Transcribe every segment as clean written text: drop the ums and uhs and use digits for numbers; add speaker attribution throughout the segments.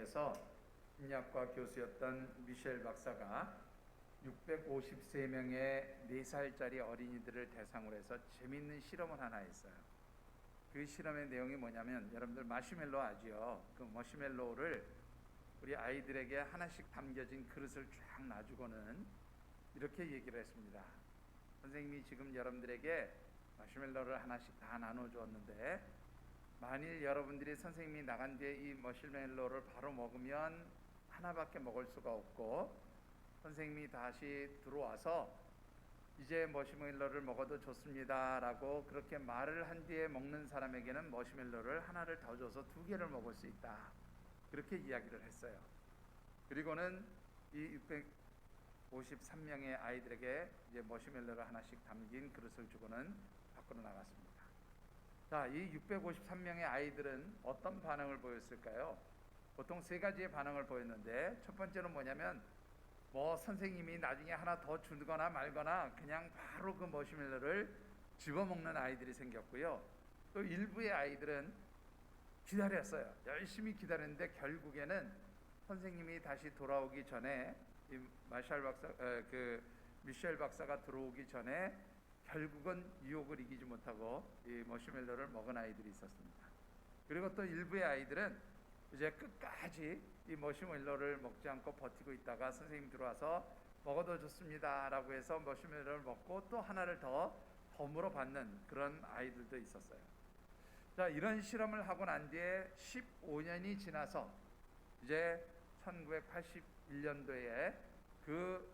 Speaker 1: 대학에서 심리학과 교수였던 미셸 박사가 653명의 4살짜리 어린이들을 대상으로 해서 재밌는 실험을 하나 했어요. 그 실험의 내용이 뭐냐면, 여러분들 마시멜로 아지요? 그 머시멜로를 우리 아이들에게 하나씩 담겨진 그릇을 쫙 놔주고는 이렇게 얘기를 했습니다. 선생님이 지금 여러분들에게 머시멜로를 하나씩 다 나눠주었는데, 만일 여러분들이 선생님이 나간 뒤에 이 머시멜로를 바로 먹으면 하나밖에 먹을 수가 없고, 선생님이 다시 들어와서 이제 머시멜로를 먹어도 좋습니다 라고 그렇게 말을 한 뒤에 먹는 사람에게는 머시멜로를 하나를 더 줘서 2개를 먹을 수 있다, 그렇게 이야기를 했어요. 그리고는 이 653명의 아이들에게 이제 머시멜로를 하나씩 담긴 그릇을 주고는 밖으로 나갔습니다. 자, 이 653명의 아이들은 어떤 반응을 보였을까요? 보통 3가지의 반응을 보였는데, 첫 번째는 뭐냐면, 선생님이 나중에 하나 더 주거나 말거나 그냥 바로 그 머시멜로를 집어먹는 아이들이 생겼고요. 또 일부의 아이들은 기다렸어요. 열심히 기다렸는데 결국에는 선생님이 다시 돌아오기 전에, 이 미셸 박사가 들어오기 전에 결국은 유혹을 이기지 못하고 이 머시멜로를 먹은 아이들이 있었습니다. 그리고 또 일부의 아이들은 이제 끝까지 이 머시멜로를 먹지 않고 버티고 있다가 선생님 들어와서 먹어도 좋습니다 라고 해서 머시멜로를 먹고 또 하나를 더 덤으로 받는 그런 아이들도 있었어요. 자, 이런 실험을 하고 난 뒤에 15년이 지나서 이제 1981년도에 그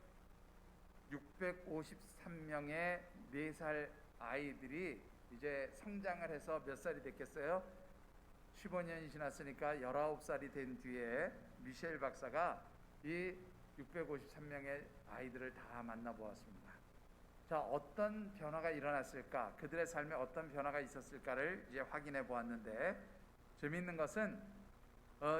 Speaker 1: 653명의 4살 아이들이 이제 성장을 해서 몇 살이 됐겠어요? 15년이 지났으니까 19살이 된 뒤에 미셸 박사가 이 653명의 아이들을 다 만나보았습니다. 자, 어떤 변화가 일어났을까? 그들의 삶에 어떤 변화가 있었을까를 이제 확인해 보았는데, 재미있는 것은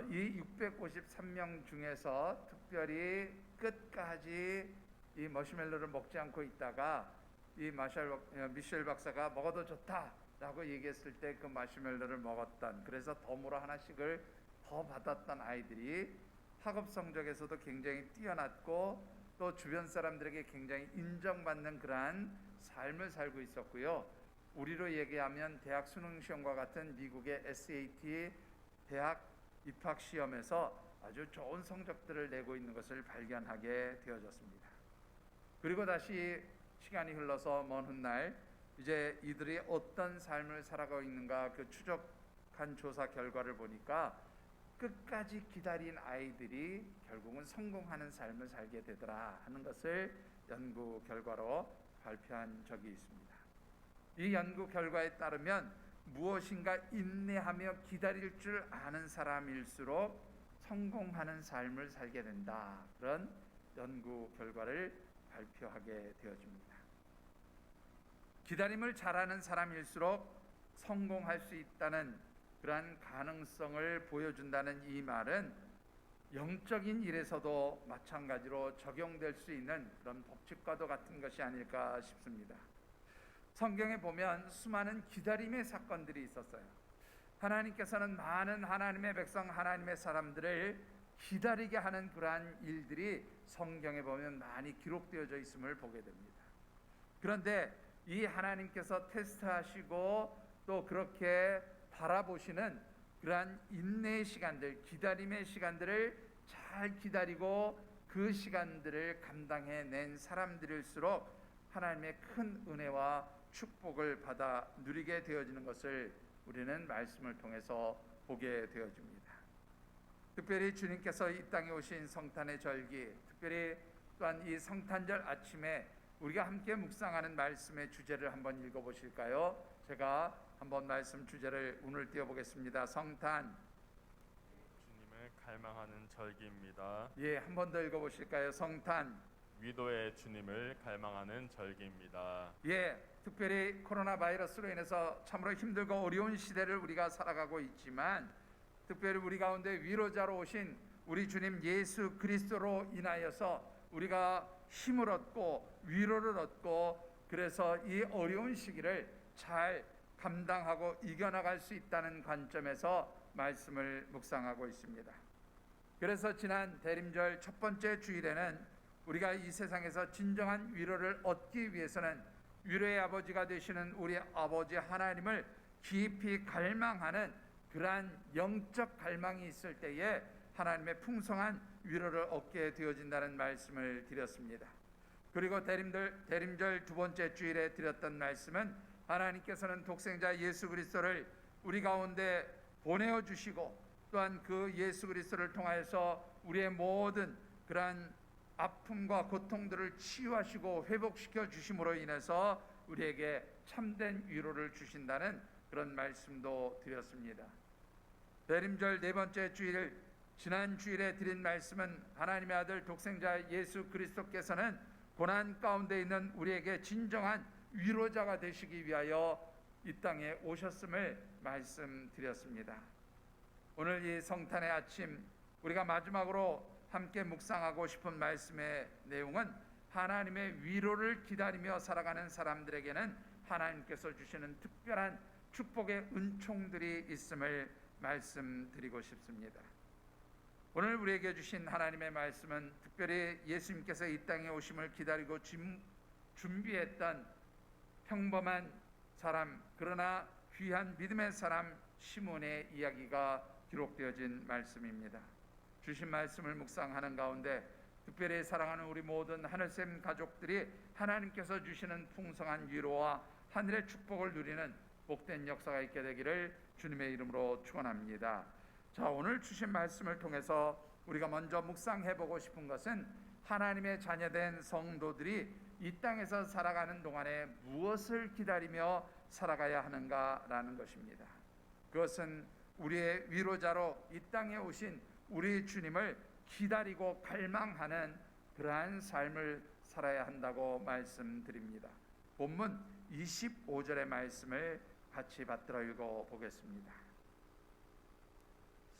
Speaker 1: 이 653명 중에서 특별히 끝까지 이 머시멜로를 먹지 않고 있다가 이 미셸 박사가 먹어도 좋다 라고 얘기했을 때 그 마시멜로를 먹었던, 그래서 덤으로 하나씩을 더 받았던 아이들이 학업 성적에서도 굉장히 뛰어났고 또 주변 사람들에게 굉장히 인정받는 그러한 삶을 살고 있었고요. 우리로 얘기하면 대학 수능시험과 같은 미국의 SAT 대학 입학시험에서 아주 좋은 성적들을 내고 있는 것을 발견하게 되어졌습니다. 그리고 다시 시간이 흘러서 먼 훗날 이제 이들이 어떤 삶을 살아가고 있는가, 그 추적한 조사 결과를 보니까 끝까지 기다린 아이들이 결국은 성공하는 삶을 살게 되더라 하는 것을 연구 결과로 발표한 적이 있습니다. 이 연구 결과에 따르면 무엇인가 인내하며 기다릴 줄 아는 사람일수록 성공하는 삶을 살게 된다, 그런 연구 결과를 발표하게 되어집니다. 기다림을 잘하는 사람일수록 성공할 수 있다는 그러한 가능성을 보여준다는 이 말은 영적인 일에서도 마찬가지로 적용될 수 있는 그런 법칙과도 같은 것이 아닐까 싶습니다. 성경에 보면 수많은 기다림의 사건들이 있었어요. 하나님께서는 많은 하나님의 백성, 하나님의 사람들을 기다리게 하는 그러한 일들이 성경에 보면 많이 기록되어져 있음을 보게 됩니다. 그런데 이 하나님께서 테스트하시고 또 그렇게 바라보시는 그러한 인내의 시간들, 기다림의 시간들을 잘 기다리고 그 시간들을 감당해낸 사람들일수록 하나님의 큰 은혜와 축복을 받아 누리게 되어지는 것을 우리는 말씀을 통해서 보게 되어집니다. 특별히 주님께서 이 땅에 오신 성탄의 절기, 특별히 또한 이 성탄절 아침에 우리가 함께 묵상하는 말씀의 주제를 한번 읽어보실까요? 제가 한번 말씀 주제를 운을 띄워보겠습니다. 성탄,
Speaker 2: 주님을 갈망하는 절기입니다.
Speaker 1: 예, 한 번 더 읽어보실까요? 성탄,
Speaker 2: 위도의 주님을 갈망하는 절기입니다.
Speaker 1: 예, 특별히 코로나 바이러스로 인해서 참으로 힘들고 어려운 시대를 우리가 살아가고 있지만, 특별히 우리 가운데 위로자로 오신 우리 주님 예수 그리스도로 인하여서 우리가 힘을 얻고 위로를 얻고, 그래서 이 어려운 시기를 잘 감당하고 이겨나갈 수 있다는 관점에서 말씀을 묵상하고 있습니다. 그래서 지난 대림절 첫 번째 주일에는 우리가 이 세상에서 진정한 위로를 얻기 위해서는 위로의 아버지가 되시는 우리 아버지 하나님을 깊이 갈망하는 그러한 영적 갈망이 있을 때에 하나님의 풍성한 위로를 얻게 되어진다는 말씀을 드렸습니다. 그리고 대림절 두 번째 주일에 드렸던 말씀은 하나님께서는 독생자 예수 그리스도를 우리 가운데 보내어 주시고 또한 그 예수 그리스도를 통하여서 우리의 모든 그러한 아픔과 고통들을 치유하시고 회복시켜 주심으로 인해서 우리에게 참된 위로를 주신다는 그런 말씀도 드렸습니다. 대림절 네 번째 주일 지난 주일에 드린 말씀은 하나님의 아들 독생자 예수 그리스도께서는 고난 가운데 있는 우리에게 진정한 위로자가 되시기 위하여 이 땅에 오셨음을 말씀드렸습니다. 오늘 이 성탄의 아침 우리가 마지막으로 함께 묵상하고 싶은 말씀의 내용은 하나님의 위로를 기다리며 살아가는 사람들에게는 하나님께서 주시는 특별한 축복의 은총들이 있음을 말씀드리고 싶습니다. 오늘 우리에게 주신 하나님의 말씀은 특별히 예수님께서 이 땅에 오심을 기다리고 준비했던 평범한 사람, 그러나 귀한 믿음의 사람 시몬의 이야기가 기록되어진 말씀입니다. 주신 말씀을 묵상하는 가운데 특별히 사랑하는 우리 모든 하늘샘 가족들이 하나님께서 주시는 풍성한 위로와 하늘의 축복을 누리는 복된 역사가 있게 되기를 주님의 이름으로 축원합니다. 자, 오늘 주신 말씀을 통해서 우리가 먼저 묵상해보고 싶은 것은 하나님의 자녀된 성도들이 이 땅에서 살아가는 동안에 무엇을 기다리며 살아가야 하는가라는 것입니다. 그것은 우리의 위로자로 이 땅에 오신 우리 주님을 기다리고 갈망하는 그러한 삶을 살아야 한다고 말씀드립니다. 본문 25절의 말씀을 같이 받들어 읽어보겠습니다.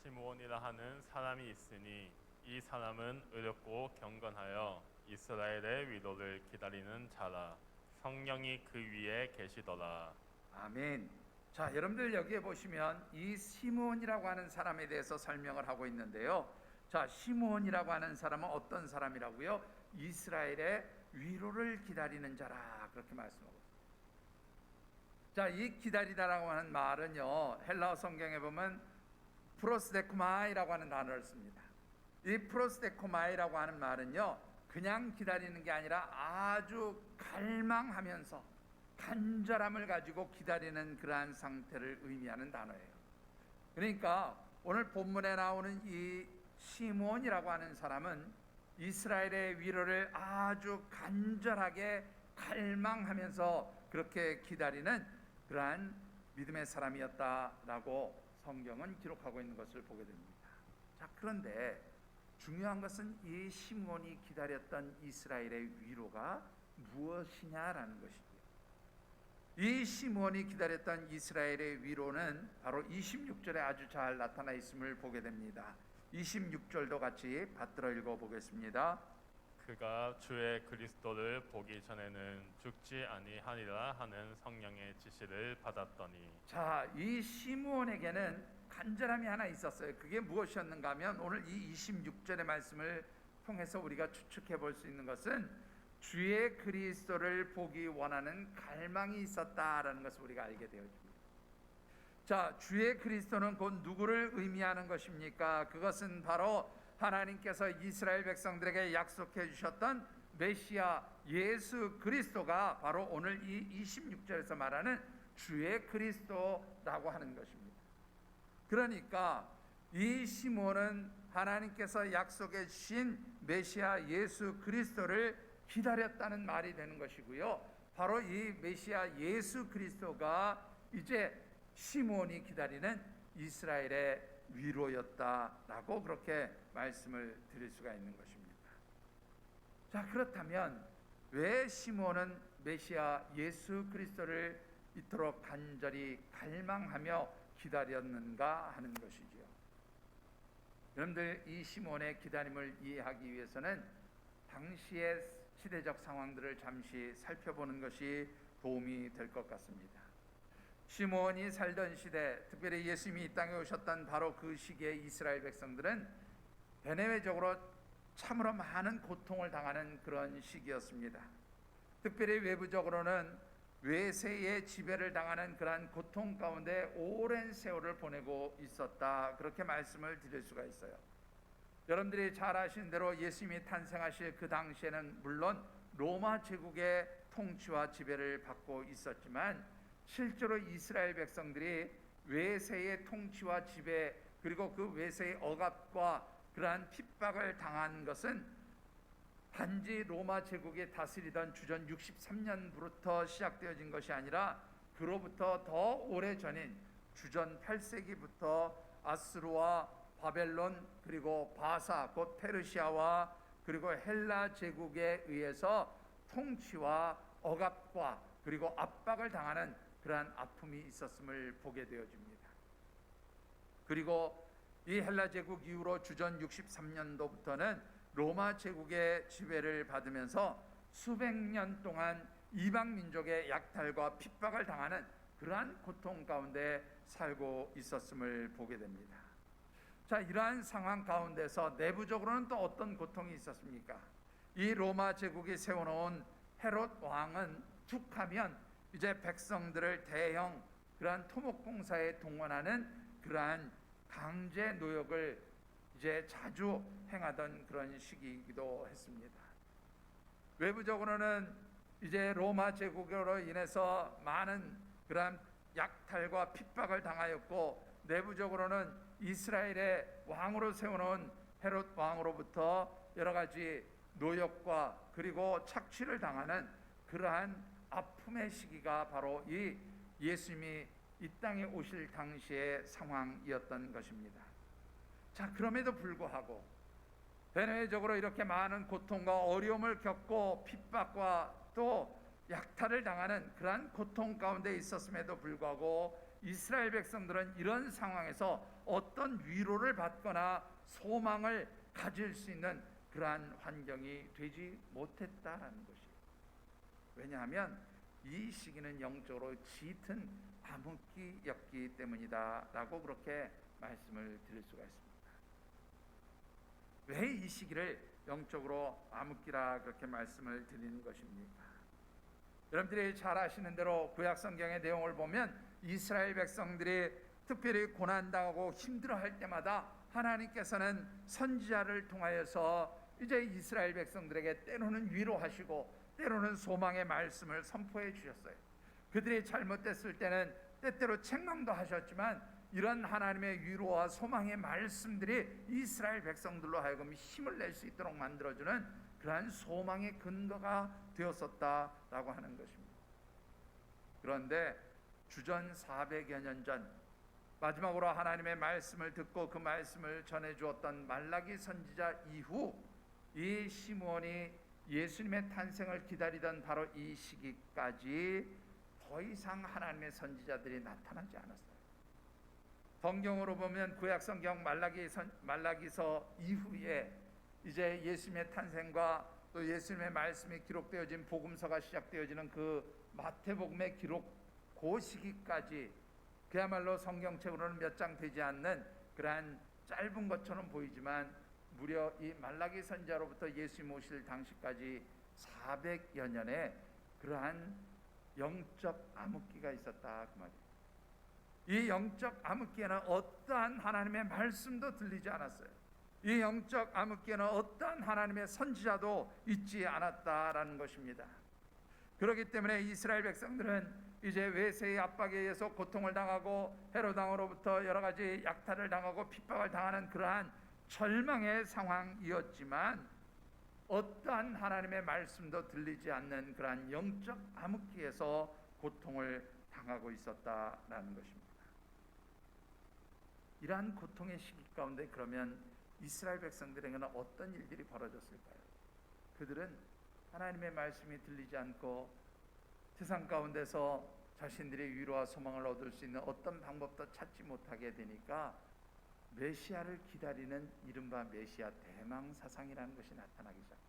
Speaker 2: 시므온이라 하는 사람이 있으니 이 사람은 의롭고 경건하여 이스라엘의 위로를 기다리는 자라. 성령이 그 위에 계시더라.
Speaker 1: 아멘. 자, 여러분들 여기에 보시면 이 시므온이라고 하는 사람에 대해서 설명을 하고 있는데요. 자, 시므온이라고 하는 사람은 어떤 사람이라고요? 이스라엘의 위로를 기다리는 자라, 그렇게 말씀하고 있습니다. 자, 이 기다리다라고 하는 말은요, 헬라어 성경에 보면 프로스데코마이라고 하는 단어를 씁니다. 이 프로스데코마이라고 하는 말은요, 그냥 기다리는 게 아니라 아주 갈망하면서 간절함을 가지고 기다리는 그러한 상태를 의미하는 단어예요. 그러니까 오늘 본문에 나오는 이 시므온이라고 하는 사람은 이스라엘의 위로를 아주 간절하게 갈망하면서 그렇게 기다리는 그러한 믿음의 사람이었다라고 성경은 기록하고 있는 것을 보게 됩니다. 자, 그런데 중요한 것은 이 시므온이 기다렸던 이스라엘의 위로가 무엇이냐라는 것이죠. 이 시므온이 기다렸던 이스라엘의 위로는 바로 26절에 아주 잘 나타나 있음을 보게 됩니다. 26절도 같이 받들어 읽어보겠습니다.
Speaker 2: 그가 주의 그리스도를 보기 전에는 죽지 아니하리라 하는 성령의 지시를 받았더니.
Speaker 1: 자, 이 시므온에게는 간절함이 하나 있었어요. 그게 무엇이었는가 하면 오늘 이 26절의 말씀을 통해서 우리가 추측해 볼 수 있는 것은 주의 그리스도를 보기 원하는 갈망이 있었다라는 것을 우리가 알게 되어집니다. 자, 주의 그리스도는 곧 누구를 의미하는 것입니까? 그것은 바로 하나님께서 이스라엘 백성들에게 약속해 주셨던 메시아 예수 그리스도가 바로 오늘 이 26절에서 말하는 주의 그리스도라고 하는 것입니다. 그러니까 이 시므온은 하나님께서 약속해 주신 메시아 예수 그리스도를 기다렸다는 말이 되는 것이고요. 바로 이 메시아 예수 그리스도가 이제 시므온이 기다리는 이스라엘의 위로였다라고 그렇게 말씀을 드릴 수가 있는 것입니다. 자, 그렇다면 왜 시므온은 메시아 예수 그리스도를 이토록 간절히 갈망하며 기다렸는가 하는 것이지요. 여러분들, 이 시므온의 기다림을 이해하기 위해서는 당시의 시대적 상황들을 잠시 살펴보는 것이 도움이 될 것 같습니다. 시므온이 살던 시대, 특별히 예수님이 이 땅에 오셨던 바로 그 시기에 이스라엘 백성들은 대내외적으로 참으로 많은 고통을 당하는 그런 시기였습니다. 특별히 외부적으로는 외세의 지배를 당하는 그러한 고통 가운데 오랜 세월을 보내고 있었다, 그렇게 말씀을 드릴 수가 있어요. 여러분들이 잘 아시는 대로 예수님이 탄생하실 그 당시에는 물론 로마 제국의 통치와 지배를 받고 있었지만 실제로 이스라엘 백성들이 외세의 통치와 지배, 그리고 그 외세의 억압과 그러한 핍박을 당한 것은 단지 로마 제국이 다스리던 주전 63년부터 시작되어진 것이 아니라 그로부터 더 오래전인 주전 8세기부터 아수르와 바벨론, 그리고 바사 곧 페르시아와 그리고 헬라 제국에 의해서 통치와 억압과 그리고 압박을 당하는 그러한 아픔이 있었음을 보게 되어집니다. 그리고 이 헬라 제국 이후로 주전 63년도부터는 로마 제국의 지배를 받으면서 수백 년 동안 이방 민족의 약탈과 핍박을 당하는 그러한 고통 가운데 살고 있었음을 보게 됩니다. 자, 이러한 상황 가운데서 내부적으로는 또 어떤 고통이 있었습니까? 이 로마 제국이 세워놓은 헤롯 왕은 툭하면 이제 백성들을 대형 그러한 토목공사에 동원하는 그러한 강제 노역을 이제 자주 행하던 그런 시기이기도 했습니다. 외부적으로는 이제 로마 제국으로 인해서 많은 그러한 약탈과 핍박을 당하였고, 내부적으로는 이스라엘의 왕으로 세워놓은 헤롯 왕으로부터 여러 가지 노역과 그리고 착취를 당하는 그러한 아픔의 시기가 바로 이 예수님이 이 땅에 오실 당시의 상황이었던 것입니다. 자, 그럼에도 불구하고 대내적으로 이렇게 많은 고통과 어려움을 겪고 핍박과 또 약탈을 당하는 그러한 고통 가운데 있었음에도 불구하고 이스라엘 백성들은 이런 상황에서 어떤 위로를 받거나 소망을 가질 수 있는 그러한 환경이 되지 못했다라는 것이, 왜냐하면 이 시기는 영적으로 짙은 암흑기였기 때문이다라고 그렇게 말씀을 드릴 수가 있습니다. 왜 이 시기를 영적으로 암흑기라 그렇게 말씀을 드리는 것입니까? 여러분들이 잘 아시는 대로 구약 성경의 내용을 보면 이스라엘 백성들이 특별히 고난당하고 힘들어할 때마다 하나님께서는 선지자를 통하여서 이제 이스라엘 백성들에게 때로는 위로하시고 때로는 소망의 말씀을 선포해 주셨어요. 그들이 잘못됐을 때는 때때로 책망도 하셨지만 이런 하나님의 위로와 소망의 말씀들이 이스라엘 백성들로 하여금 힘을 낼 수 있도록 만들어주는 그러한 소망의 근거가 되었었다라고 하는 것입니다. 그런데 주전 400여 년 전 마지막으로 하나님의 말씀을 듣고 그 말씀을 전해주었던 말라기 선지자 이후 이 시므온이 예수님의 탄생을 기다리던 바로 이 시기까지 더 이상 하나님의 선지자들이 나타나지 않았어요. 성경으로 보면 구약 성경 말라기서 이후에 이제 예수님의 탄생과 또 예수님의 말씀이 기록되어진 복음서가 시작되어지는 그 마태복음의 기록, 그 시기까지 그야말로 성경책으로는 몇 장 되지 않는 그러한 짧은 것처럼 보이지만 무려 이 말라기 선지자로부터 예수님 오실 당시까지 400여 년의 그러한 영적 암흑기가 있었다 그 말이에요. 이 영적 암흑기에는 어떠한 하나님의 말씀도 들리지 않았어요. 이 영적 암흑기에는 어떠한 하나님의 선지자도 있지 않았다라는 것입니다. 그렇기 때문에 이스라엘 백성들은 이제 외세의 압박에 의해서 고통을 당하고 헤롯 왕으로부터 여러 가지 약탈을 당하고 핍박을 당하는 그러한 절망의 상황이었지만 어떠한 하나님의 말씀도 들리지 않는 그러한 영적 암흑기에서 고통을 당하고 있었다라는 것입니다. 이러한 고통의 시기 가운데 그러면 이스라엘 백성들에게는 어떤 일들이 벌어졌을까요? 그들은 하나님의 말씀이 들리지 않고 세상 가운데서 자신들의 위로와 소망을 얻을 수 있는 어떤 방법도 찾지 못하게 되니까 메시아를 기다리는 이른바 메시아 대망 사상이라는 것이 나타나기 시작했어요.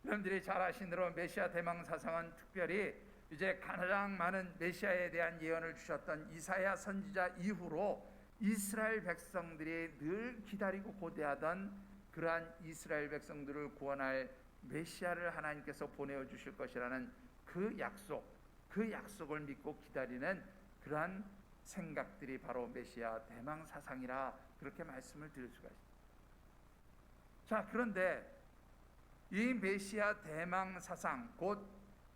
Speaker 1: 여러분들이 잘 아시는 대로 메시아 대망 사상은 특별히 이제 가장 많은 메시아에 대한 예언을 주셨던 이사야 선지자 이후로 이스라엘 백성들이 늘 기다리고 고대하던 그러한 이스라엘 백성들을 구원할 메시아를 하나님께서 보내어 주실 것이라는 그 약속을 믿고 기다리는 그러한 생각들이 바로 메시아 대망 사상이라 그렇게 말씀을 드릴 수가 있습니다. 자, 그런데 이 메시아 대망 사상, 곧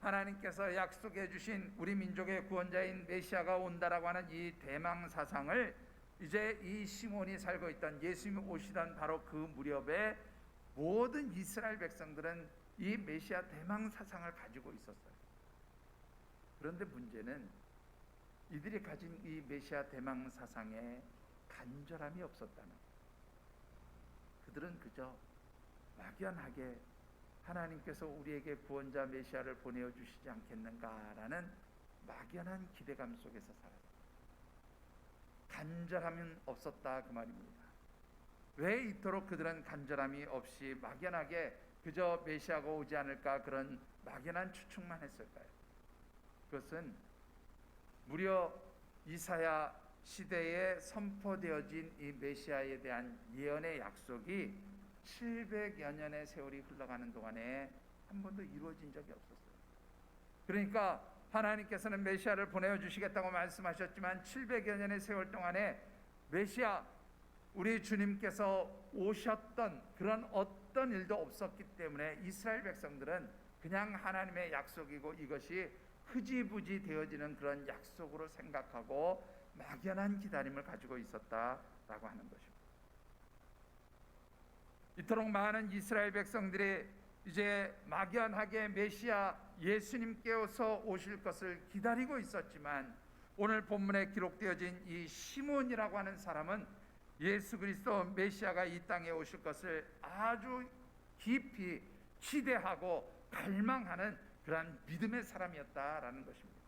Speaker 1: 하나님께서 약속해 주신 우리 민족의 구원자인 메시아가 온다라고 하는 이 대망 사상을 이제 이 시몬이 살고 있던, 예수님이 오시던 바로 그 무렵에 모든 이스라엘 백성들은 이 메시아 대망 사상을 가지고 있었어요. 그런데 문제는 이들이 가진 이 메시아 대망 사상에 간절함이 없었다는 거예요. 그들은 그저 막연하게 하나님께서 우리에게 구원자 메시아를 보내어 주시지 않겠는가라는 막연한 기대감 속에서 살았어요. 간절함은 없었다 그 말입니다. 왜 이토록 그들은 간절함이 없이 막연하게 그저 메시아가 오지 않을까 그런 막연한 추측만 했을까요? 그것은 무려 이사야 시대에 선포되어진 이 메시아에 대한 예언의 약속이 700여 년의 세월이 흘러가는 동안에 한 번도 이루어진 적이 없었어요. 그러니까 하나님께서는 메시아를 보내어 주시겠다고 말씀하셨지만 700여 년의 세월 동안에 메시아, 우리 주님께서 오셨던 그런 어떤 일도 없었기 때문에 이스라엘 백성들은 그냥 하나님의 약속이고 이것이 흐지부지 되어지는 그런 약속으로 생각하고 막연한 기다림을 가지고 있었다라고 하는 것입니다. 이토록 많은 이스라엘 백성들이 이제 막연하게 메시아 예수님께서 오실 것을 기다리고 있었지만, 오늘 본문에 기록되어진 이 시몬이라고 하는 사람은 예수 그리스도 메시아가 이 땅에 오실 것을 아주 깊이 기대하고 갈망하는 그러한 믿음의 사람이었다라는 것입니다.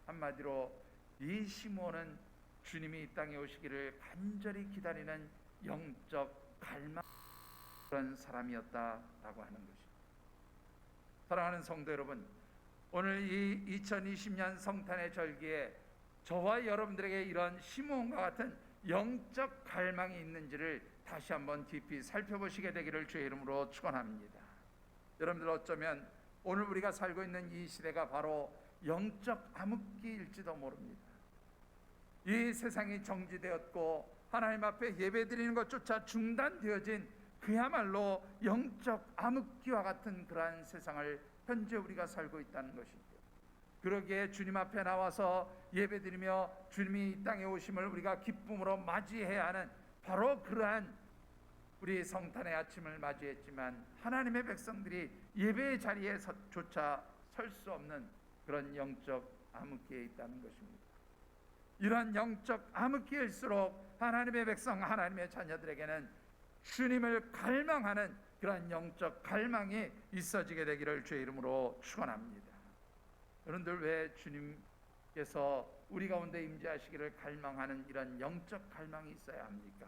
Speaker 1: 한마디로 이 시몬은 주님이 이 땅에 오시기를 간절히 기다리는 영적 갈망 그런 사람이었다라고 하는 것입니다. 사랑하는 성도 여러분, 오늘 이 2020년 성탄의 절기에 저와 여러분들에게 이런 시몬과 같은 영적 갈망이 있는지를 다시 한번 깊이 살펴보시게 되기를 주의 이름으로 축원합니다. 여러분들, 어쩌면 오늘 우리가 살고 있는 이 시대가 바로 영적 암흑기일지도 모릅니다. 이 세상이 정지되었고 하나님 앞에 예배드리는 것조차 중단되어진 그야말로 영적 암흑기와 같은 그러한 세상을 현재 우리가 살고 있다는 것이죠. 그러기에 주님 앞에 나와서 예배드리며 주님이 이 땅에 오심을 우리가 기쁨으로 맞이해야 하는 바로 그러한 우리 성탄의 아침을 맞이했지만, 하나님의 백성들이 예배의 자리에조차 설 수 없는 그런 영적 암흑기에 있다는 것입니다. 이런 영적 암흑기일수록 하나님의 백성, 하나님의 자녀들에게는 주님을 갈망하는 그런 영적 갈망이 있어지게 되기를 주의 이름으로 축원합니다. 여러분들, 왜 주님께서 우리 가운데 임재하시기를 갈망하는 이런 영적 갈망이 있어야 합니까?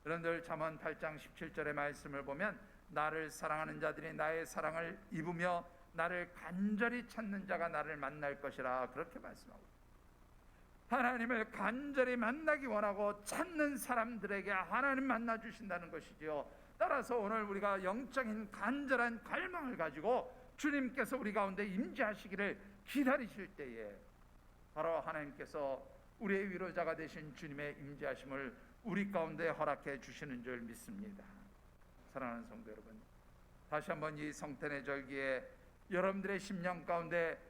Speaker 1: 여러분들, 잠언 8장 17절의 말씀을 보면 나를 사랑하는 자들이 나의 사랑을 입으며 나를 간절히 찾는 자가 나를 만날 것이라, 그렇게 말씀하고 있습니다. 하나님을 간절히 만나기 원하고 찾는 사람들에게 하나님 만나 주신다는 것이지요. 따라서 오늘 우리가 영적인 간절한 갈망을 가지고 주님께서 우리 가운데 임재하시기를 기다리실 때에 바로 하나님께서 우리의 위로자가 되신 주님의 임재하심을 우리 가운데 허락해 주시는 줄 믿습니다. 사랑하는 성도 여러분, 다시 한번 이 성탄의 절기에 여러분들의 심령 가운데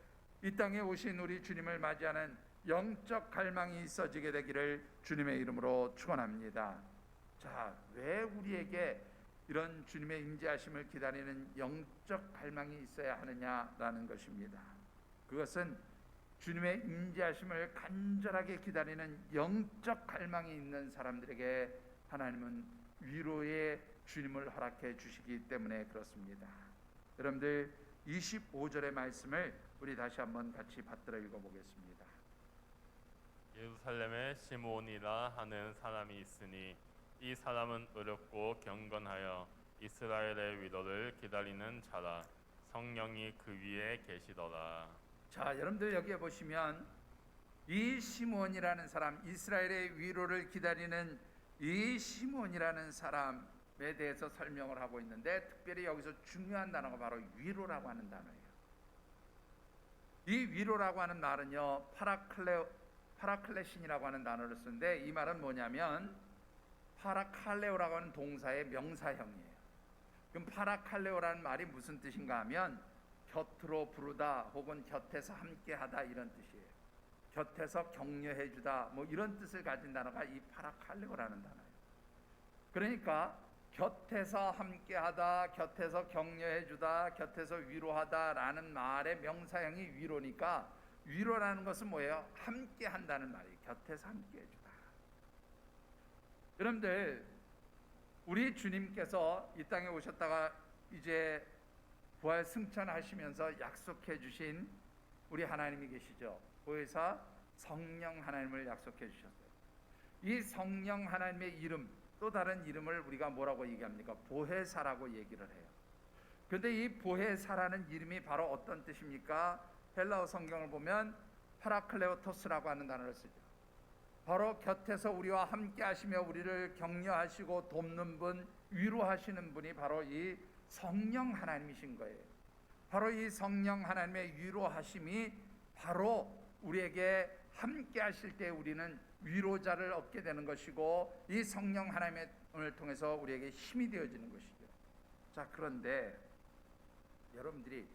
Speaker 1: 이 땅에 오신 우리 주님을 맞이하는 영적 갈망이 있어지게 되기를 주님의 이름으로 축원합니다. 자, 왜 우리에게 이런 주님의 임재하심을 기다리는 영적 갈망이 있어야 하느냐라는 것입니다. 그것은 주님의 임재하심을 간절하게 기다리는 영적 갈망이 있는 사람들에게 하나님은 위로의 주님을 허락해 주시기 때문에 그렇습니다. 여러분들, 25절의 말씀을 우리 다시 한번 같이 받들어 읽어보겠습니다.
Speaker 2: 예루살렘에 시므온이라 하는 사람이 있으니 이 사람은 어렵고 경건하여 이스라엘의 위로를 기다리는 자라. 성령이 그 위에 계시더라.
Speaker 1: 자, 여러분들 여기에 보시면 이 시몬이라는 사람, 이스라엘의 위로를 기다리는 이 시몬이라는 사람에 대해서 설명을 하고 있는데, 특별히 여기서 중요한 단어가 바로 위로라고 하는 단어예요. 이 위로라고 하는 말은요, 파라클레신이라고 하는 단어를 쓰는데, 이 말은 뭐냐면 파라칼레오라고 하는 동사의 명사형이에요. 그럼 파라칼레오라는 말이 무슨 뜻인가 하면 곁으로 부르다 혹은 곁에서 함께하다 이런 뜻이에요. 곁에서 격려해주다 뭐 이런 뜻을 가진 단어가 이 파라칼레오라는 단어예요. 그러니까 곁에서 함께하다, 곁에서 격려해주다, 곁에서 위로하다라는 말의 명사형이 위로니까, 위로라는 것은 뭐예요? 함께한다는 말이에요. 곁에서 함께해주다. 여러분들, 우리 주님께서 이 땅에 오셨다가 이제 부활 승천하시면서 약속해 주신 우리 하나님이 계시죠. 보혜사 성령 하나님을 약속해 주셨어요. 이 성령 하나님의 이름, 또 다른 이름을 우리가 뭐라고 얘기합니까? 보혜사라고 얘기를 해요. 그런데 이 보혜사라는 이름이 바로 어떤 뜻입니까? 헬라어 성경을 보면 파라클레오토스라고 하는 단어를 쓰죠. 바로 곁에서 우리와 함께 하시며 우리를 격려하시고 돕는 분, 위로하시는 분이 바로 이 성령 하나님이신 거예요. 바로 이 성령 하나님의 위로하심이 바로 우리에게 함께 하실 때 우리는 위로자를 얻게 되는 것이고, 이 성령 하나님을 통해서 우리에게 힘이 되어지는 것이죠. 자, 그런데 여러분들이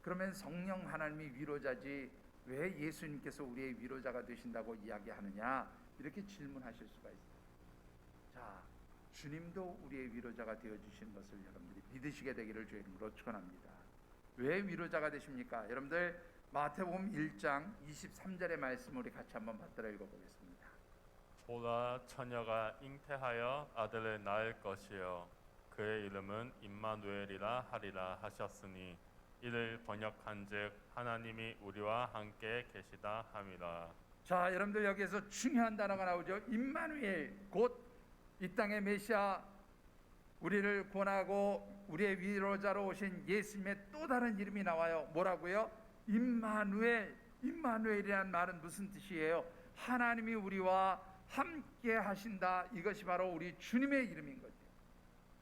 Speaker 1: 그러면 성령 하나님이 위로자지 왜 예수님께서 우리의 위로자가 되신다고 이야기하느냐, 이렇게 질문하실 수가 있어요. 자, 주님도 우리의 위로자가 되어주시는 것을 여러분들이 믿으시게 되기를 주의 이름으로 축원합니다. 왜 위로자가 되십니까? 여러분들 마태복음 1장 23절의 말씀을 우리 같이 한번 받들어 읽어보겠습니다.
Speaker 2: 보라, 처녀가 잉태하여 아들을 낳을 것이요 그의 이름은 임마누엘이라 하리라 하셨으니 이를 번역한즉 하나님이 우리와 함께 계시다 함이라.
Speaker 1: 자, 여러분들 여기에서 중요한 단어가 나오죠. 임마누엘, 곧 이 땅의 메시아, 우리를 구원하고 우리의 위로자로 오신 예수님의 또 다른 이름이 나와요. 뭐라고요? 임마누엘. 임마누엘이라는 말은 무슨 뜻이에요? 하나님이 우리와 함께 하신다. 이것이 바로 우리 주님의 이름인 거죠.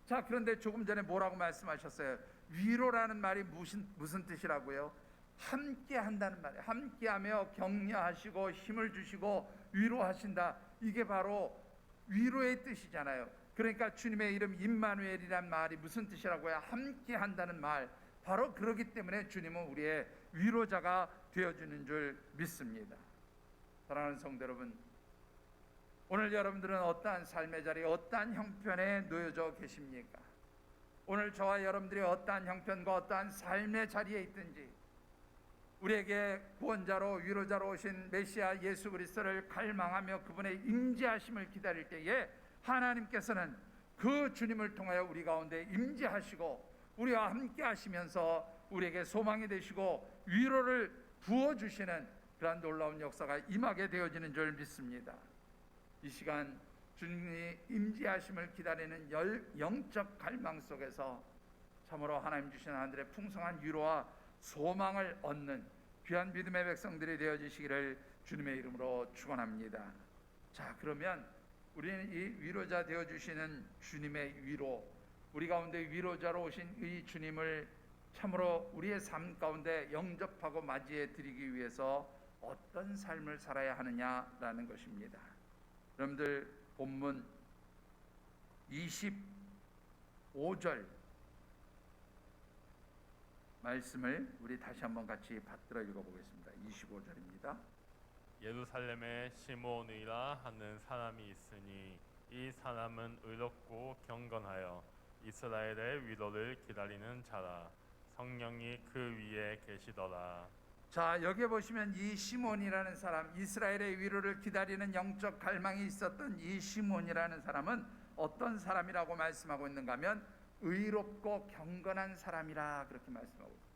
Speaker 1: 자, 그런데 조금 전에 뭐라고 말씀하셨어요? 위로라는 말이 무슨 뜻이라고요? 함께 한다는 말이에요. 함께하며 격려하시고 힘을 주시고 위로하신다. 이게 바로 위로의 뜻이잖아요. 그러니까 주님의 이름 임마누엘이란 말이 무슨 뜻이라고요? 함께 한다는 말. 바로 그렇기 때문에 주님은 우리의 위로자가 되어주는 줄 믿습니다. 사랑하는 성도 여러분, 오늘 여러분들은 어떠한 삶의 자리, 어떠한 형편에 놓여져 계십니까? 오늘 저와 여러분들이 어떠한 형편과 어떠한 삶의 자리에 있든지 우리에게 구원자로 위로자로 오신 메시아 예수 그리스도를 갈망하며 그분의 임재하심을 기다릴 때에 하나님께서는 그 주님을 통하여 우리 가운데 임재하시고 우리와 함께 하시면서 우리에게 소망이 되시고 위로를 부어주시는 그런 놀라운 역사가 임하게 되어지는 줄 믿습니다. 이 시간 주님이 임재하심을 기다리는 영적 갈망 속에서 참으로 하나님 주신 하늘의 풍성한 위로와 소망을 얻는 귀한 믿음의 백성들이 되어지시기를 주님의 이름으로 축원합니다. 자, 그러면 우리는 이 위로자 되어주시는 주님의 위로, 우리 가운데 위로자로 오신 이 주님을 참으로 우리의 삶 가운데 영접하고 맞이해 드리기 위해서 어떤 삶을 살아야 하느냐라는 것입니다. 여러분들 본문 25절 말씀을 우리 다시 한번 같이 받들어 읽어보겠습니다. 25절입니다.
Speaker 2: 예루살렘에 시몬이라 하는 사람이 있으니 이 사람은 의롭고 경건하여 이스라엘의 위로를 기다리는 자라. 성령이 그 위에 계시더라.
Speaker 1: 자, 여기에 보시면 이 시몬이라는 사람, 이스라엘의 위로를 기다리는 영적 갈망이 있었던 이 시몬이라는 사람은 어떤 사람이라고 말씀하고 있는가 하면 의롭고 경건한 사람이라 그렇게 말씀하고 있습니다.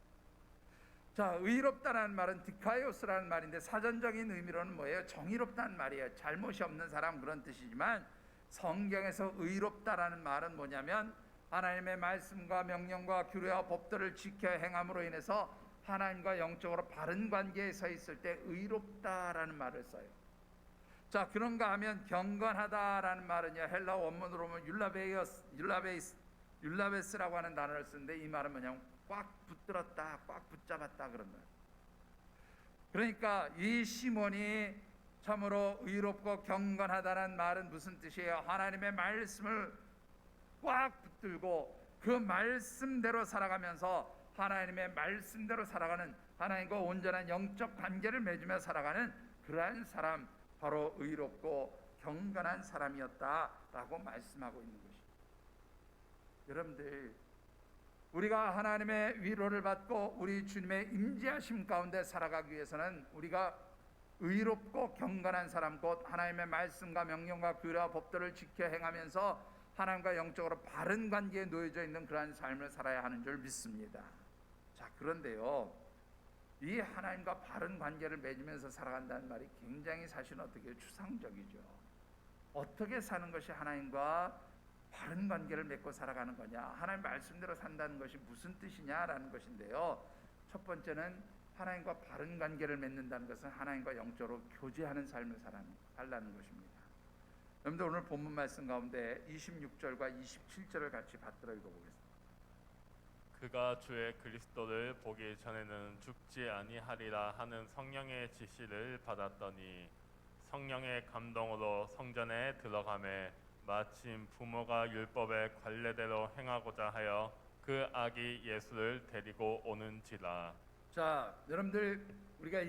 Speaker 1: 자, 의롭다라는 말은 디카이오스라는 말인데 사전적인 의미로는 뭐예요? 정의롭다는 말이에요. 잘못이 없는 사람 그런 뜻이지만 성경에서 의롭다라는 말은 뭐냐면 하나님의 말씀과 명령과 규례와 법도를 지켜 행함으로 인해서 하나님과 영적으로 바른 관계에 서 있을 때 의롭다라는 말을 써요. 자, 그런가 하면 경건하다라는 말은요, 헬라 원문으로 보면 율라베스라고 하는 단어를 쓰는데, 이 말은 뭐냐면 꽉 붙들었다, 꽉 붙잡았다 그런 말. 그러니까 이 시몬이 참으로 의롭고 경건하다는 말은 무슨 뜻이에요? 하나님의 말씀을 꽉 붙들고 그 말씀대로 살아가면서 하나님의 말씀대로 살아가는, 하나님과 온전한 영적 관계를 맺으며 살아가는 그러한 사람, 바로 의롭고 경건한 사람이었다라고 말씀하고 있는 것입니다. 여러분들, 우리가 하나님의 위로를 받고 우리 주님의 임재하심 가운데 살아가기 위해서는 우리가 의롭고 경건한 사람, 곧 하나님의 말씀과 명령과 규례와 법도를 지켜 행하면서 하나님과 영적으로 바른 관계에 놓여져 있는 그러한 삶을 살아야 하는 줄 믿습니다. 자, 그런데요, 이 하나님과 바른 관계를 맺으면서 살아간다는 말이 굉장히 사실은 어떻게 추상적이죠. 어떻게 사는 것이 하나님과 바른 관계를 맺고 살아가는 거냐, 하나님 말씀대로 산다는 것이 무슨 뜻이냐라는 것인데요, 첫 번째는 하나님과 바른 관계를 맺는다는 것은 하나님과 영적으로 교제하는 삶을 살라는 것입니다. 여러분들, 오늘 본문 말씀 가운데 26절과 27절을 같이 받들어 읽어보겠습니다.
Speaker 2: 그가 주의 그리스도를 보기 전에는 죽지 아니하리라 하는 성령의 지시를 받았더니 성령의 감동으로 성전에 들어가매 마침 부모가 율법의 관례대로 행하고자 하여 그 아기 예수를 데리고 오는지라.
Speaker 1: 자, 여러분들, 우리가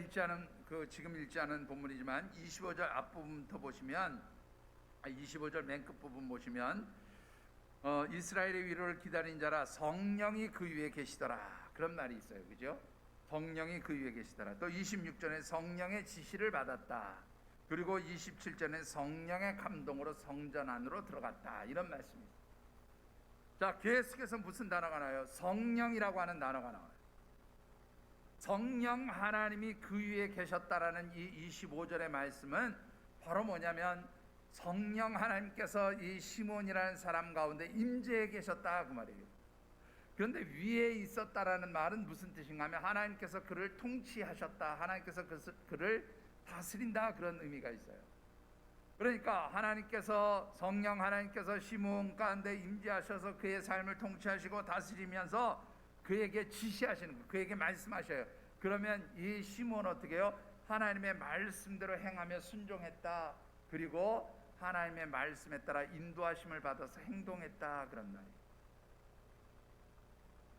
Speaker 1: 지금 읽지 않은 본문이지만 25절 앞부분부터 보시면, 25절 맨 끝부분 보시면 이스라엘의 위로를 기다린 자라 성령이 그 위에 계시더라, 그런 말이 있어요. 그죠? 성령이 그 위에 계시더라. 또 26절에 성령의 지시를 받았다. 그리고 27절에 성령의 감동으로 성전 안으로 들어갔다, 이런 말씀이 있어요. 자, 계속해서 무슨 단어가 나와요? 성령이라고 하는 단어가 나와요. 성령 하나님이 그 위에 계셨다라는 이 25절의 말씀은 바로 뭐냐면 성령 하나님께서 이 시몬이라는 사람 가운데 임재해 계셨다, 그 말이에요. 그런데 위에 있었다라는 말은 무슨 뜻인가 하면 하나님께서 그를 통치하셨다, 하나님께서 그를 다스린다, 그런 의미가 있어요. 그러니까 성령 하나님께서 시몬 가운데 임재하셔서 그의 삶을 통치하시고 다스리면서 그에게 지시하시는 거, 그에게 말씀하셔요. 그러면 이 시몬은 어떻게 해요? 하나님의 말씀대로 행하며 순종했다, 그리고 하나님의 말씀에 따라 인도하심을 받아서 행동했다, 그런 말이에요.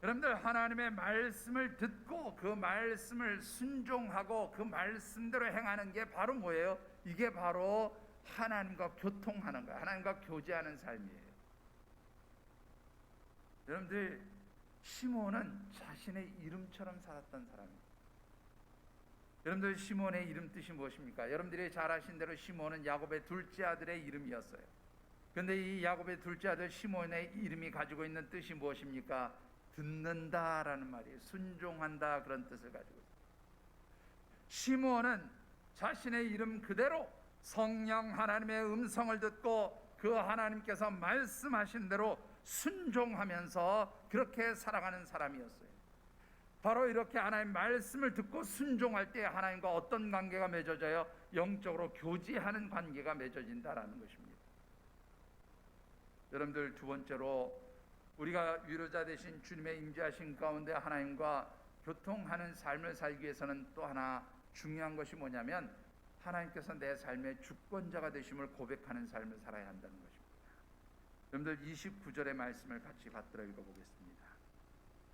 Speaker 1: 여러분들, 하나님의 말씀을 듣고 그 말씀을 순종하고 그 말씀대로 행하는 게 바로 뭐예요? 이게 바로 하나님과 교통하는 거예요. 하나님과 교제하는 삶이에요. 여러분들, 시몬은 자신의 이름처럼 살았던 사람입니다. 여러분들, 시몬의 이름 뜻이 무엇입니까? 여러분들이 잘 아신 대로 시몬은 야곱의 둘째 아들의 이름이었어요. 그런데 이 야곱의 둘째 아들 시몬의 이름이 가지고 있는 뜻이 무엇입니까? 듣는다라는 말이에요. 순종한다, 그런 뜻을 가지고 있어요. 시몬은 자신의 이름 그대로 성령 하나님의 음성을 듣고 그 하나님께서 말씀하신 대로 순종하면서 그렇게 살아가는 사람이었어요. 바로 이렇게 하나님 말씀을 듣고 순종할 때 하나님과 어떤 관계가 맺어져요? 영적으로 교제하는 관계가 맺어진다라는 것입니다. 여러분들, 두 번째로 우리가 위로자 되신 주님의 임재하신 가운데 하나님과 교통하는 삶을 살기 위해서는 또 하나 중요한 것이 뭐냐면 하나님께서 내 삶의 주권자가 되심을 고백하는 삶을 살아야 한다는 것입니다. 여러분들, 29절의 말씀을 같이 받들어 읽어보겠습니다.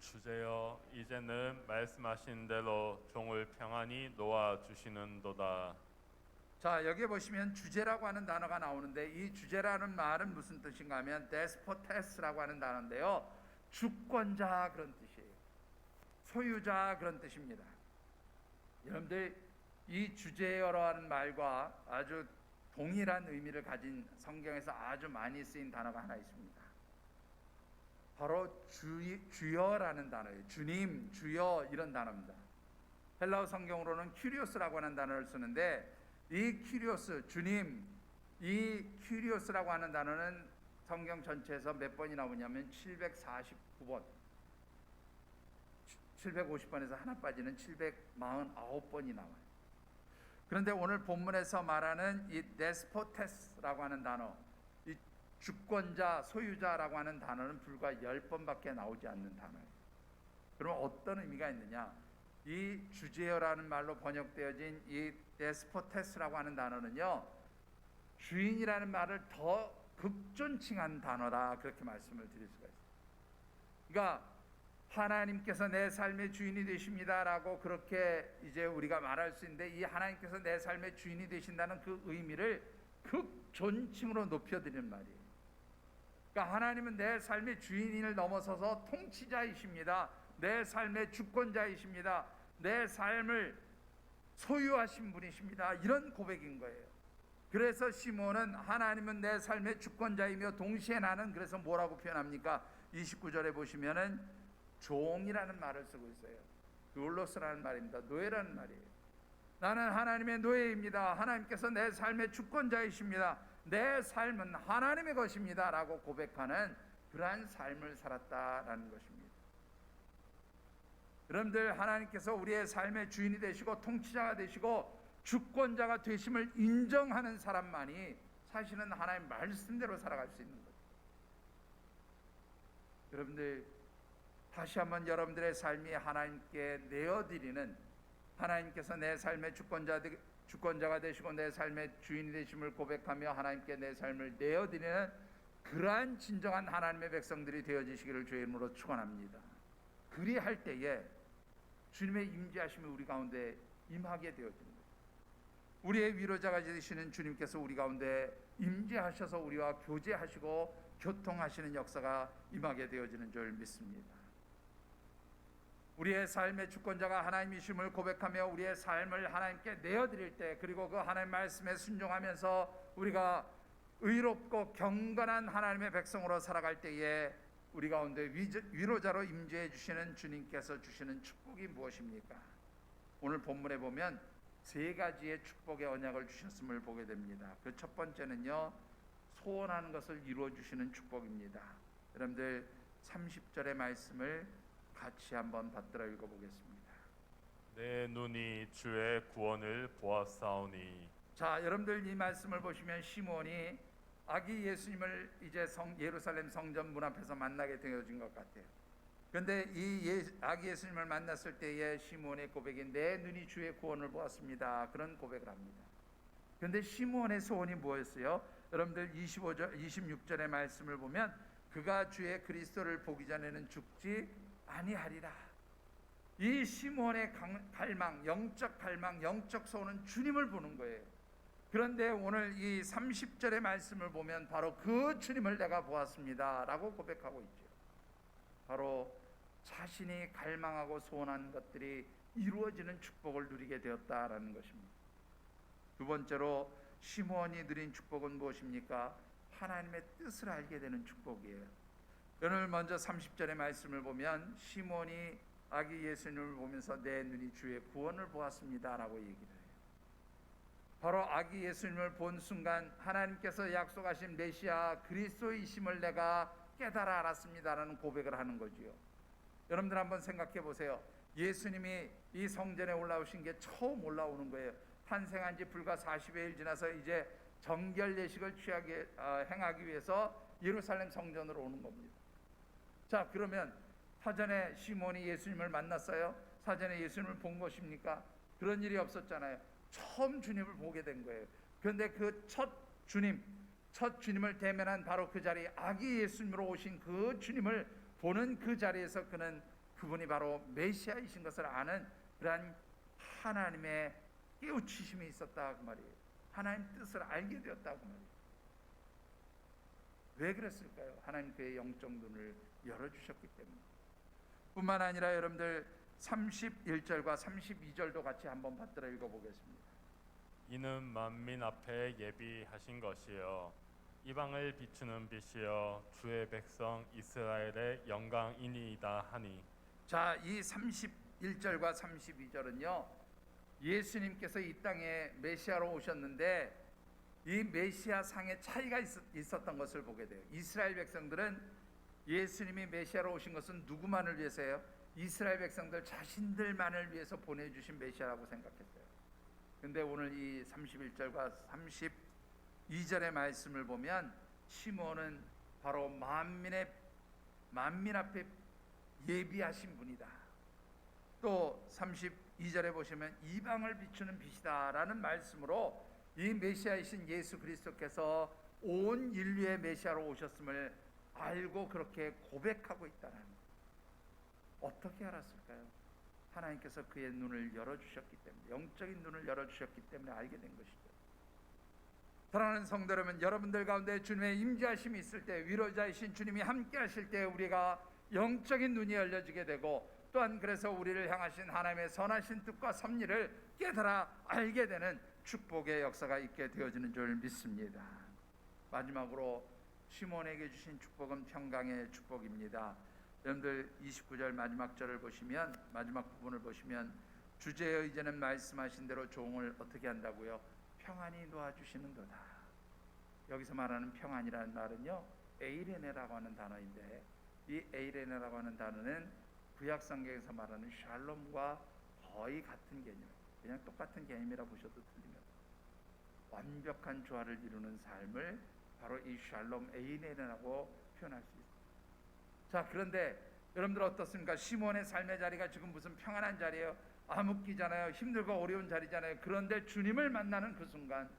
Speaker 2: 주제여, 이제는 말씀하신 대로 종을 평안히 놓아 주시는도다.
Speaker 1: 자, 여기에 보시면 주제라고 하는 단어가 나오는데, 이 주제라는 말은 무슨 뜻인가 하면 데스포테스라고 하는 단어인데요, 주권자, 그런 뜻이에요. 소유자, 그런 뜻입니다. 여러분들, 이 주제여라는 말과 아주 동일한 의미를 가진 성경에서 아주 많이 쓰인 단어가 하나 있습니다. 바로 주여라는 단어예요. 주님, 주여, 이런 단어입니다. 헬라어 성경으로는 큐리오스라고 하는 단어를 쓰는데, 이 큐리오스, 주님, 이 큐리오스라고 하는 단어는 성경 전체에서 몇 번이 나오냐면 749번. 750번에서 하나 빠지는 749번이 나와요. 그런데 오늘 본문에서 말하는 이 데스포테스라고 하는 단어, 이 주권자, 소유자라고 하는 단어는 불과 10번밖에 나오지 않는 단어예요. 그럼 어떤 의미가 있느냐? 이 주제어라는 말로 번역되어진 이 데스포테스라고 하는 단어는요, 주인이라는 말을 더 극존칭한 단어다, 그렇게 말씀을 드릴 수가 있어요. 그러니까 하나님께서 내 삶의 주인이 되십니다라고 그렇게 이제 우리가 말할 수 있는데, 이 하나님께서 내 삶의 주인이 되신다는 그 의미를 극존칭으로 높여드리는 말이에요. 그러니까 하나님은 내 삶의 주인을 넘어서서 통치자이십니다. 내 삶의 주권자이십니다. 내 삶을 소유하신 분이십니다. 이런 고백인 거예요. 그래서 시몬은 하나님은 내 삶의 주권자이며 동시에 나는, 그래서 뭐라고 표현합니까? 29절에 보시면은 종이라는 말을 쓰고 있어요. 롤로스라는 말입니다. 노예라는 말이에요. 나는 하나님의 노예입니다. 하나님께서 내 삶의 주권자이십니다. 내 삶은 하나님의 것입니다 라고 고백하는 그러한 삶을 살았다라는 것입니다. 여러분들, 하나님께서 우리의 삶의 주인이 되시고 통치자가 되시고 주권자가 되심을 인정하는 사람만이 사실은 하나님 말씀대로 살아갈 수 있는 거예요. 여러분들, 다시 한번 여러분들의 삶이 하나님께 내어드리는, 하나님께서 내 삶의 주권자가 되시고 내 삶의 주인이 되심을 고백하며 하나님께 내 삶을 내어드리는 그러한 진정한 하나님의 백성들이 되어지시기를 주의 이름으로 축원합니다. 그리할 때에 주님의 임재하심이 우리 가운데 임하게 되어집니다. 우리의 위로자가 되시는 주님께서 우리 가운데 임재하셔서 우리와 교제하시고 교통하시는 역사가 임하게 되어지는 줄 믿습니다. 우리의 삶의 주권자가 하나님이심을 고백하며 우리의 삶을 하나님께 내어드릴 때, 그리고 그 하나님 말씀에 순종하면서 우리가 의롭고 경건한 하나님의 백성으로 살아갈 때에 우리 가운데 위로자로 임재해 주시는 주님께서 주시는 축복이 무엇입니까? 오늘 본문에 보면 세 가지의 축복의 언약을 주셨음을 보게 됩니다. 그 첫 번째는요, 소원하는 것을 이루어 주시는 축복입니다. 여러분들 30절의 말씀을 같이 한번 받들어 읽어보겠습니다.
Speaker 2: 내 눈이 주의 구원을 보았사오니.
Speaker 1: 자, 여러분들 이 말씀을 보시면 시몬이 아기 예수님을 이제 예루살렘 성전 문 앞에서 만나게 되어진 것 같아요. 그런데 이 아기 예수님을 만났을 때의 시몬의 고백이 내 눈이 주의 구원을 보았습니다, 그런 고백을 합니다. 그런데 시몬의 소원이 뭐였어요? 여러분들 26절의 말씀을 보면 그가 주의 그리스도를 보기 전에는 죽지 아니하리라. 이 시몬의 갈망, 영적 갈망, 영적 소원은 주님을 보는 거예요. 그런데 오늘 이 30절의 말씀을 보면 바로 그 주님을 내가 보았습니다 라고 고백하고 있죠. 바로 자신이 갈망하고 소원한 것들이 이루어지는 축복을 누리게 되었다라는 것입니다. 두 번째로 시몬이 누린 축복은 무엇입니까? 하나님의 뜻을 알게 되는 축복이에요. 오늘 먼저 30절의 말씀을 보면 시몬이 아기 예수님을 보면서 내 눈이 주의 구원을 보았습니다 라고 얘기를 해요. 바로 아기 예수님을 본 순간 하나님께서 약속하신 메시아 그리스도이심을 내가 깨달아 알았습니다라는 고백을 하는 거지요. 여러분들 한번 생각해 보세요. 예수님이 이 성전에 올라오신 게 처음 올라오는 거예요. 탄생한 지 불과 40여일 지나서 이제 정결 예식을 행하기 위해서 예루살렘 성전으로 오는 겁니다. 자, 그러면 사전에 시몬이 예수님을 만났어요? 사전에 예수님을 본 것입니까? 그런 일이 없었잖아요. 처음 주님을 보게 된 거예요. 그런데 그 첫 주님을 대면한 바로 그 자리, 아기 예수님으로 오신 그 주님을 보는 그 자리에서 그분이 바로 메시아이신 것을 아는 그러한 하나님의 깨우치심이 있었다 그 말이에요. 하나님 뜻을 알게 되었다 그 말이에요. 왜 그랬을까요? 하나님 그의 영적 눈을 열어주셨기 때문에. 뿐만 아니라 여러분들 31절과 32절도 같이 한번 받들어 읽어보겠습니다.
Speaker 2: 이는 만민 앞에 예비하신 것이요 이방을 비추는 빛이요 주의 백성 이스라엘의 영광이니이다 하니.
Speaker 1: 자, 이 31절과 32절은요, 예수님께서 이 땅에 메시아로 오셨는데 이 메시아 상의 차이가 있었던 것을 보게 돼요. 이스라엘 백성들은 예수님이 메시아로 오신 것은 누구만을 위해서예요? 이스라엘 백성들 자신들만을 위해서 보내주신 메시아라고 생각했어요. 근데 오늘 이 31절과 32절의 말씀을 보면 시므온은 바로 만민 앞에 예비하신 분이다. 또 32절에 보시면 이방을 비추는 빛이다라는 말씀으로 이 메시아이신 예수 그리스도께서 온 인류의 메시아로 오셨음을 알고 그렇게 고백하고 있다는 거예요. 어떻게 알았을까요? 하나님께서 그의 눈을 열어주셨기 때문에, 영적인 눈을 열어주셨기 때문에 알게 된 것이죠. 사랑하는 성도 여러분, 여러분들 가운데 주님의 임재하심이 있을 때, 위로자이신 주님이 함께 하실 때 우리가 영적인 눈이 열려지게 되고, 또한 그래서 우리를 향하신 하나님의 선하신 뜻과 섭리를 깨달아 알게 되는 축복의 역사가 있게 되어지는 줄 믿습니다. 마지막으로 시몬에게 주신 축복은 평강의 축복입니다. 여러분들 29절 마지막 절을 보시면, 마지막 부분을 보시면 주제의 이제는 말씀하신 대로 종을 어떻게 한다고요? 평안히 놓아주시는도다. 여기서 말하는 평안이라는 말은요, 에이레네라고 하는 단어인데, 이 에이레네라고 하는 단어는 구약 성경에서 말하는 샬롬과 거의 같은 개념, 그냥 똑같은 개념이라 보셔도 틀립니다. 완벽한 조화를 이루는 삶을 바로 이 샬롬 에이레네라고 표현할 수 있습니다. 자, 그런데 여러분들 어떻습니까? 시몬의 삶의 자리가 지금 무슨 평안한 자리예요? 암흑기잖아요. 힘들고 어려운 자리잖아요. 그런데 주님을 만나는 그 순간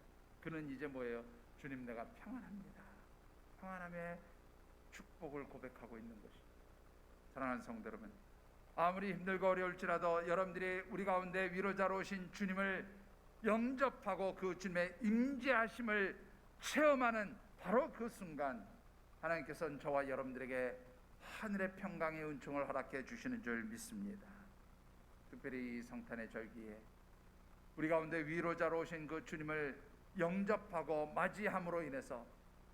Speaker 1: 그는 이제 뭐예요? 주님, 내가 평안합니다. 평안함의 축복을 고백하고 있는 것입니다. 사랑하는 성도 여러분, 아무리 힘들고 어려울지라도 여러분들이 우리 가운데 위로자로 오신 주님을 영접하고 그 주님의 임재하심을 체험하는 바로 그 순간 하나님께서는 저와 여러분들에게 하늘의 평강의 은총을 허락해 주시는 줄 믿습니다. 특별히 이 성탄의 절기에 우리 가운데 위로자로 오신 그 주님을 영접하고 맞이함으로 인해서,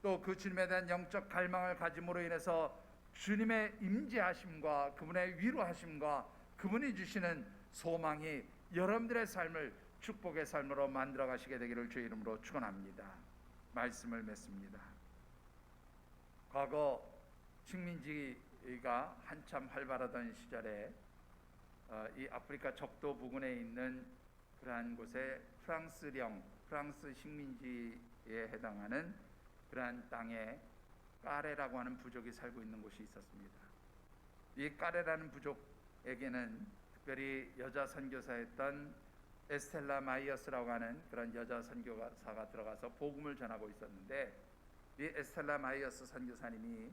Speaker 1: 또 그 주님에 대한 영적 갈망을 가짐으로 인해서 주님의 임재하심과 그분의 위로하심과 그분이 주시는 소망이 여러분들의 삶을 축복의 삶으로 만들어 가시게 되기를 주의 이름으로 축원합니다. 말씀을 맺습니다. 과거 식민지가 한참 활발하던 시절에 이 아프리카 적도 부근에 있는 그러한 곳에 프랑스 식민지에 해당하는 그러한 땅에 까레라고 하는 부족이 살고 있는 곳이 있었습니다. 이 까레라는 부족에게는 특별히 여자 선교사였던 에스텔라 마이어스라고 하는 그런 여자 선교사가 들어가서 복음을 전하고 있었는데, 이 에스텔라 마이어스 선교사님이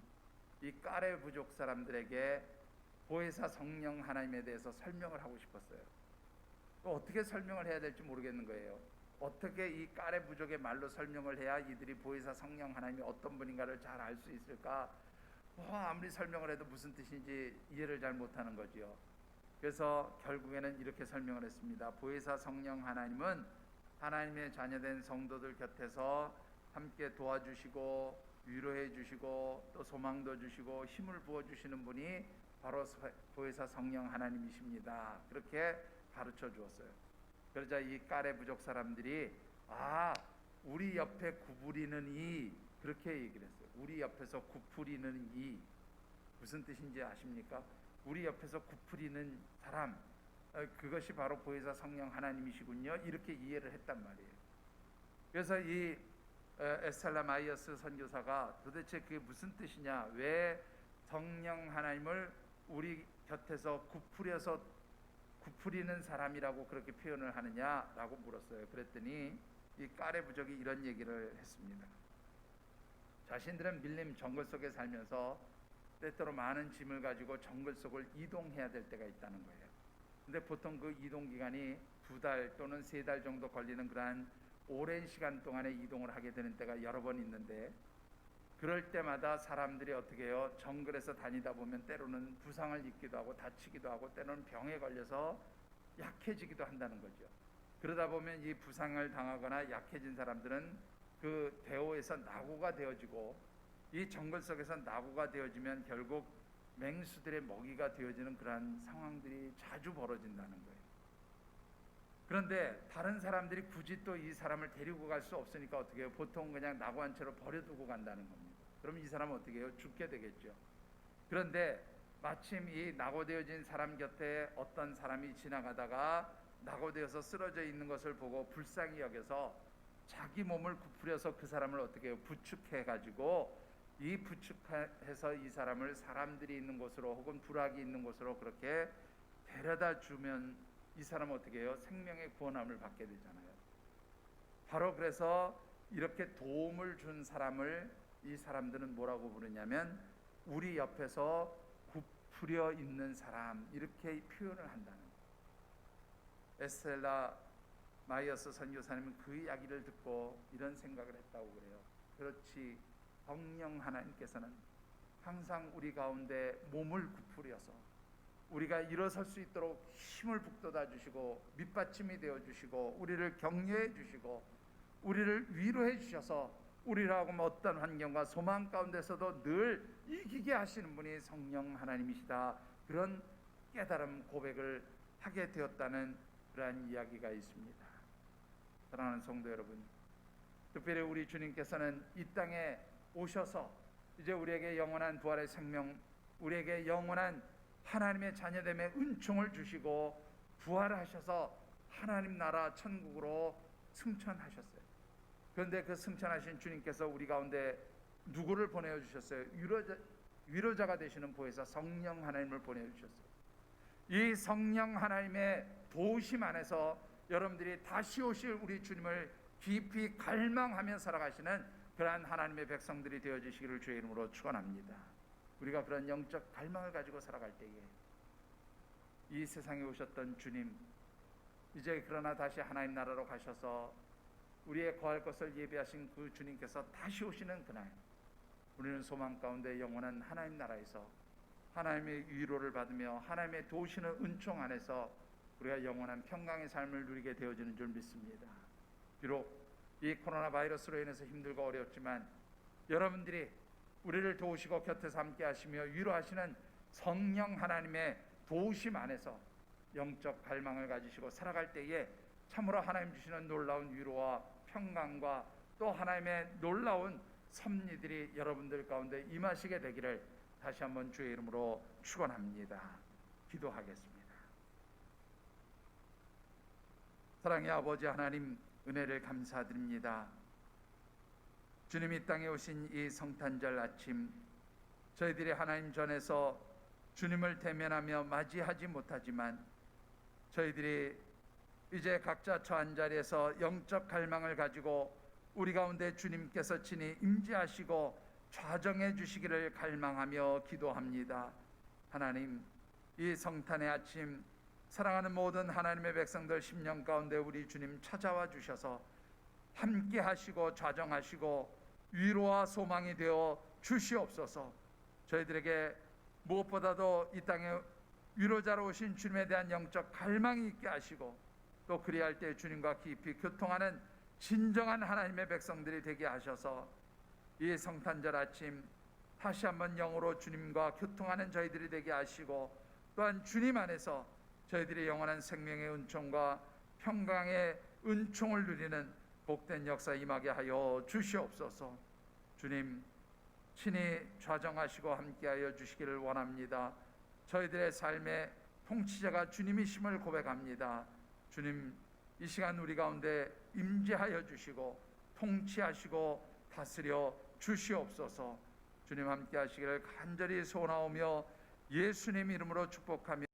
Speaker 1: 이 까레 부족 사람들에게 보혜사 성령 하나님에 대해서 설명을 하고 싶었어요. 또 어떻게 설명을 해야 될지 모르겠는 거예요. 어떻게 이 까레 부족의 말로 설명을 해야 이들이 보혜사 성령 하나님이 어떤 분인가를 잘 알 수 있을까? 아무리 설명을 해도 무슨 뜻인지 이해를 잘 못하는 거지요. 그래서 결국에는 이렇게 설명을 했습니다. 보혜사 성령 하나님은 하나님의 자녀된 성도들 곁에서 함께 도와주시고 위로해 주시고 또 소망도 주시고 힘을 부어주시는 분이 바로 보혜사 성령 하나님이십니다. 그렇게 가르쳐 주었어요. 그러자 이 까레 부족 사람들이 우리 옆에 구부리는 이, 그렇게 얘기를 했어요. 우리 옆에서 구부리는 이, 무슨 뜻인지 아십니까? 우리 옆에서 구부리는 사람, 그것이 바로 보혜사 성령 하나님이시군요. 이렇게 이해를 했단 말이에요. 그래서 이 에스텔라 마이어스 선교사가 도대체 그게 무슨 뜻이냐, 왜 성령 하나님을 우리 곁에서 구부리는 사람이라고 그렇게 표현을 하느냐라고 물었어요. 그랬더니 이 까레 부족이 이런 얘기를 했습니다. 자신들은 밀림 정글 속에 살면서 때때로 많은 짐을 가지고 정글 속을 이동해야 될 때가 있다는 거예요. 근데 보통 그 이동 기간이 2달 또는 3달 정도 걸리는 그러한 오랜 시간 동안에 이동을 하게 되는 때가 여러 번 있는데, 그럴 때마다 사람들이 어떻게 해요? 정글에서 다니다 보면 때로는 부상을 입기도 하고 다치기도 하고 때로는 병에 걸려서 약해지기도 한다는 거죠. 그러다 보면 이 부상을 당하거나 약해진 사람들은 그 대오에서 나고가 되어지고, 이 정글 속에서 나고가 되어지면 결국 맹수들의 먹이가 되어지는 그러한 상황들이 자주 벌어진다는 거예요. 그런데 다른 사람들이 굳이 또 이 사람을 데리고 갈 수 없으니까 어떻게 해요? 보통 그냥 나고한 채로 버려두고 간다는 겁니다. 그럼 이 사람은 어떻게 해요? 죽게 되겠죠. 그런데 마침 이 낙오되어진 사람 곁에 어떤 사람이 지나가다가 낙오되어서 쓰러져 있는 것을 보고 불쌍히 여겨서 자기 몸을 구부려서 그 사람을 어떻게 해요? 부축해 가지고 이 부축해서 이 사람을 사람들이 있는 곳으로 혹은 부락이 있는 곳으로 그렇게 데려다 주면 이 사람은 어떻게 해요? 생명의 구원함을 받게 되잖아요. 바로 그래서 이렇게 도움을 준 사람을 이 사람들은 뭐라고 부르냐면 우리 옆에서 굽으려 있는 사람, 이렇게 표현을 한다는 거예요. 에스텔라 마이어스 선교사님은 그 이야기를 듣고 이런 생각을 했다고 그래요. 그렇지, 성령 하나님께서는 항상 우리 가운데 몸을 굽으려서 우리가 일어설 수 있도록 힘을 북돋아 주시고 밑받침이 되어 주시고 우리를 격려해 주시고 우리를 위로해 주셔서 우리라고 어떤 환경과 소망 가운데서도 늘 이기게 하시는 분이 성령 하나님이시다, 그런 깨달음 고백을 하게 되었다는 그러한 이야기가 있습니다. 사랑하는 성도 여러분, 특별히 우리 주님께서는 이 땅에 오셔서 이제 우리에게 영원한 부활의 생명, 우리에게 영원한 하나님의 자녀됨의 은총을 주시고 부활하셔서 하나님 나라 천국으로 승천하셨어요. 그런데 그 승천하신 주님께서 우리 가운데 누구를 보내주셨어요? 위로자가 되시는 보혜사 성령 하나님을 보내주셨어요. 이 성령 하나님의 도우심 안에서 여러분들이 다시 오실 우리 주님을 깊이 갈망하며 살아가시는 그러한 하나님의 백성들이 되어주시기를 주의 이름으로 축원합니다. 우리가 그런 영적 갈망을 가지고 살아갈 때에 이 세상에 오셨던 주님, 이제 그러나 다시 하나님 나라로 가셔서 우리의 거할 것을 예비하신 그 주님께서 다시 오시는 그날, 우리는 소망 가운데 영원한 하나님 나라에서 하나님의 위로를 받으며 하나님의 도우시는 은총 안에서 우리가 영원한 평강의 삶을 누리게 되어지는 줄 믿습니다. 비록 이 코로나 바이러스로 인해서 힘들고 어렵지만 여러분들이 우리를 도우시고 곁에서 함께 하시며 위로하시는 성령 하나님의 도우심 안에서 영적 갈망을 가지시고 살아갈 때에 참으로 하나님 주시는 놀라운 위로와 평강과 또 하나님의 놀라운 섭리들이 여러분들 가운데 임하시게 되기를 다시 한번 주의 이름으로 축원합니다. 기도하겠습니다. 사랑의 아버지 하나님, 은혜를 감사드립니다. 주님이 이 땅에 오신 이 성탄절 아침, 저희들이 하나님 전에서 주님을 대면하며 맞이하지 못하지만 저희들이 이제 각자 처한 자리에서 영적 갈망을 가지고 우리 가운데 주님께서 친히 임재하시고 좌정해 주시기를 갈망하며 기도합니다. 하나님, 이 성탄의 아침 사랑하는 모든 하나님의 백성들 심령 가운데 우리 주님 찾아와 주셔서 함께 하시고 좌정하시고 위로와 소망이 되어 주시옵소서. 저희들에게 무엇보다도 이 땅에 위로자로 오신 주님에 대한 영적 갈망이 있게 하시고 또 그리할 때 주님과 깊이 교통하는 진정한 하나님의 백성들이 되게 하셔서 이 성탄절 아침 다시 한번 영으로 주님과 교통하는 저희들이 되게 하시고 또한 주님 안에서 저희들이 영원한 생명의 은총과 평강의 은총을 누리는 복된 역사 임하게 하여 주시옵소서. 주님 친히 좌정하시고 함께하여 주시기를 원합니다. 저희들의 삶의 통치자가 주님이심을 고백합니다. 주님, 이 시간 우리 가운데 임재하여 주시고 통치하시고 다스려 주시옵소서. 주님 함께 하시기를 간절히 소원하오며 예수님 이름으로 축복하며